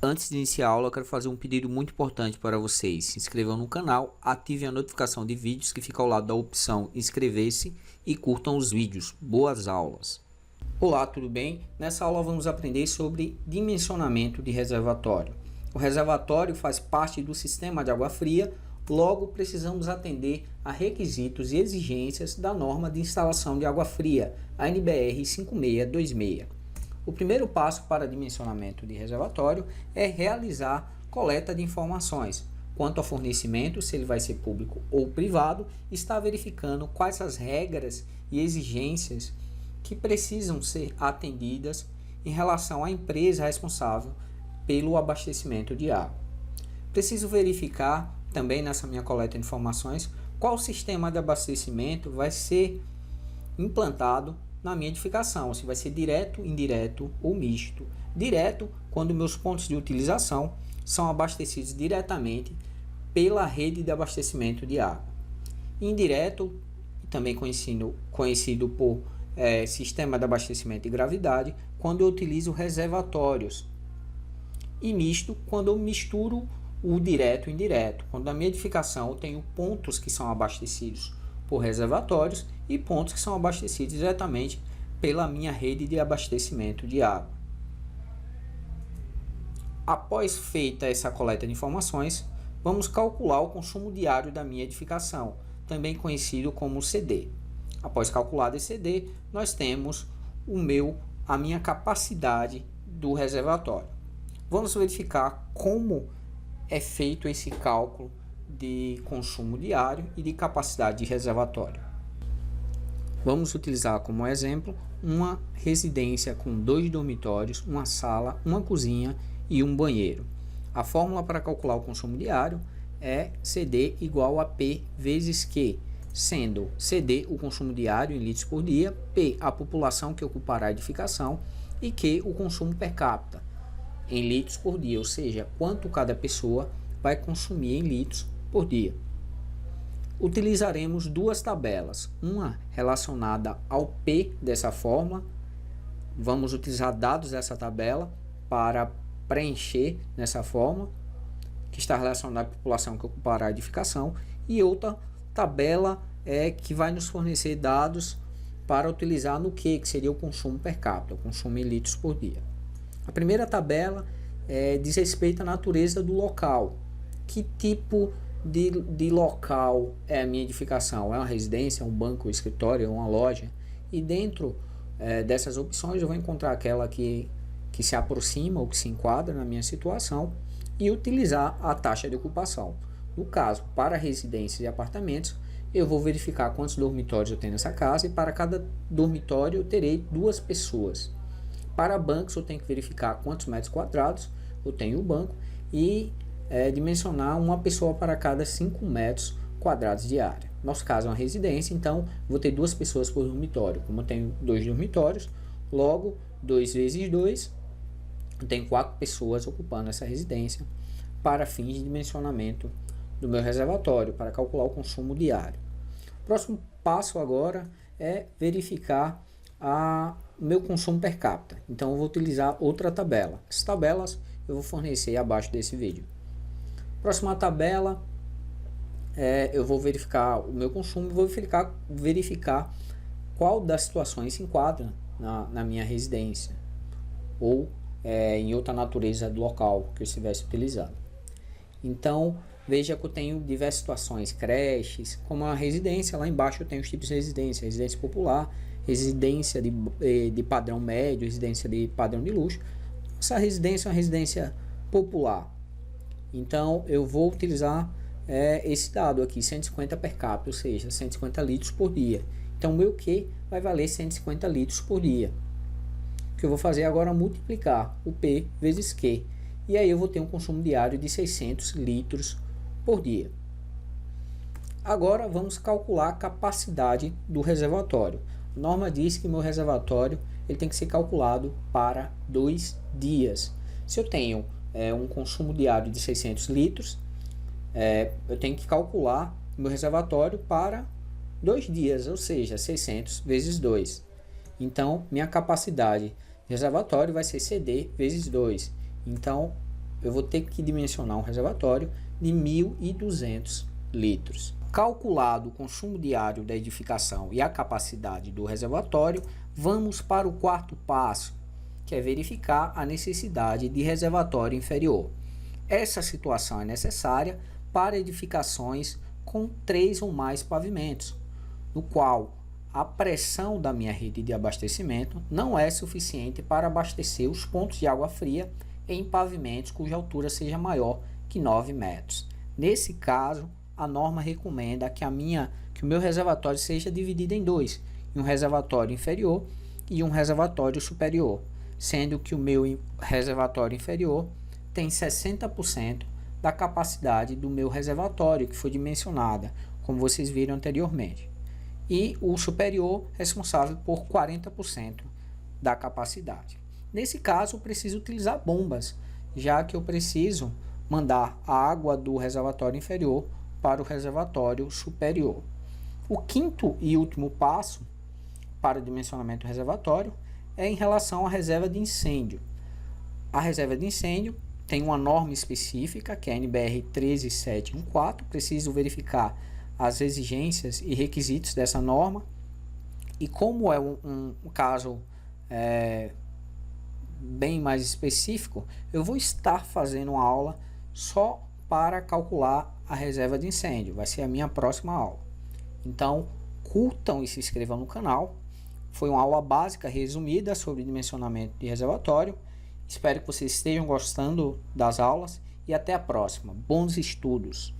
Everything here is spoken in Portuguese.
Antes de iniciar a aula, eu quero fazer um pedido muito importante para vocês. Se inscrevam no canal, ativem a notificação de vídeos que fica ao lado da opção inscrever-se e curtam os vídeos. Boas aulas! Olá, tudo bem? Nessa aula vamos aprender sobre dimensionamento de reservatório. O reservatório faz parte do sistema de água fria, logo precisamos atender a requisitos e exigências da norma de instalação de água fria, a NBR 5626. O primeiro passo para dimensionamento de reservatório é realizar coleta de informações. Quanto ao fornecimento, se ele vai ser público ou privado, está verificando quais as regras e exigências que precisam ser atendidas em relação à empresa responsável pelo abastecimento de água. Preciso verificar também nessa minha coleta de informações qual sistema de abastecimento vai ser implantado na minha edificação, se vai ser direto, indireto ou misto. Direto, quando meus pontos de utilização são abastecidos diretamente pela rede de abastecimento de água. Indireto, também conhecido por sistema de abastecimento de gravidade, quando eu utilizo reservatórios. E misto, quando eu misturo o direto e indireto, quando na minha edificação eu tenho pontos que são abastecidos por reservatórios e pontos que são abastecidos diretamente pela minha rede de abastecimento de água. Após feita essa coleta de informações, vamos calcular o consumo diário da minha edificação, também conhecido como CD. Após calculado esse CD, nós temos a minha capacidade do reservatório. Vamos verificar como é feito esse cálculo de consumo diário e de capacidade de reservatório. Vamos utilizar como exemplo uma residência com 2 dormitórios, uma sala, uma cozinha e um banheiro. A fórmula para calcular o consumo diário é CD igual a P vezes Q, sendo CD o consumo diário em litros por dia, P a população que ocupará a edificação e Q o consumo per capita em litros por dia, ou seja, quanto cada pessoa vai consumir em litros por dia. Utilizaremos duas tabelas, uma relacionada ao P dessa fórmula. Vamos utilizar dados dessa tabela para preencher nessa fórmula, que está relacionada à população que ocupará a edificação, e outra tabela que vai nos fornecer dados para utilizar no Q, que seria o consumo per capita, o consumo em litros por dia. A primeira tabela diz respeito à natureza do local. Que tipo de local é a minha edificação? É uma residência, um banco, um escritório, uma loja? E dentro dessas opções eu vou encontrar aquela que se aproxima ou que se enquadra na minha situação e utilizar a taxa de ocupação. No caso, para residências e apartamentos, eu vou verificar quantos dormitórios eu tenho nessa casa e para cada dormitório eu terei 2 pessoas. Para bancos eu tenho que verificar quantos metros quadrados eu tenho o banco e dimensionar uma pessoa para cada 5 metros quadrados de área. Nosso caso é uma residência, então vou ter 2 pessoas por dormitório. Como eu tenho 2 dormitórios, logo 2 vezes 2, eu tenho 4 pessoas ocupando essa residência para fins de dimensionamento do meu reservatório, para calcular o consumo diário. O próximo passo agora é verificar o meu consumo per capita. Então eu vou utilizar outra tabela. Essas tabelas eu vou fornecer abaixo desse vídeo. Próxima tabela, eu vou verificar o meu consumo e vou verificar qual das situações se enquadra na minha residência ou em outra natureza do local que eu estivesse utilizando. Então, veja que eu tenho diversas situações, creches, como a residência, lá embaixo eu tenho os tipos de residência, residência popular, residência de padrão médio, residência de padrão de luxo. Essa residência é uma residência popular. Então, eu vou utilizar esse dado aqui, 150 per capita, ou seja, 150 litros por dia. Então, o meu Q vai valer 150 litros por dia. O que eu vou fazer agora é multiplicar o P vezes Q. E aí eu vou ter um consumo diário de 600 litros por dia. Agora, vamos calcular a capacidade do reservatório. A norma diz que meu reservatório ele tem que ser calculado para 2 dias. Se eu tenho um consumo diário de 600 litros, eu tenho que calcular o meu reservatório para 2 dias, ou seja, 600 vezes 2. Então, minha capacidade de reservatório vai ser CD vezes 2. Então, eu vou ter que dimensionar um reservatório de 1.200 litros. Calculado o consumo diário da edificação e a capacidade do reservatório, vamos para o quarto passo, que é verificar a necessidade de reservatório inferior. Essa situação é necessária para edificações com 3 ou mais pavimentos, no qual a pressão da minha rede de abastecimento não é suficiente para abastecer os pontos de água fria em pavimentos cuja altura seja maior que 9 metros. Nesse caso, a norma recomenda que o meu reservatório seja dividido em dois, um reservatório inferior e um reservatório superior, sendo que o meu reservatório inferior tem 60% da capacidade do meu reservatório, que foi dimensionada, como vocês viram anteriormente, e o superior responsável por 40% da capacidade. Nesse caso, eu preciso utilizar bombas, já que eu preciso mandar a água do reservatório inferior para o reservatório superior. O quinto e último passo para o dimensionamento do reservatório é em relação à reserva de incêndio. A reserva de incêndio tem uma norma específica, que é a NBR 13714. Preciso verificar as exigências e requisitos dessa norma. E como é um caso bem mais específico, eu vou estar fazendo uma aula só para calcular a reserva de incêndio. Vai ser a minha próxima aula. Então, curtam e se inscrevam no canal. Foi uma aula básica resumida sobre dimensionamento de reservatório. Espero que vocês estejam gostando das aulas e até a próxima. Bons estudos!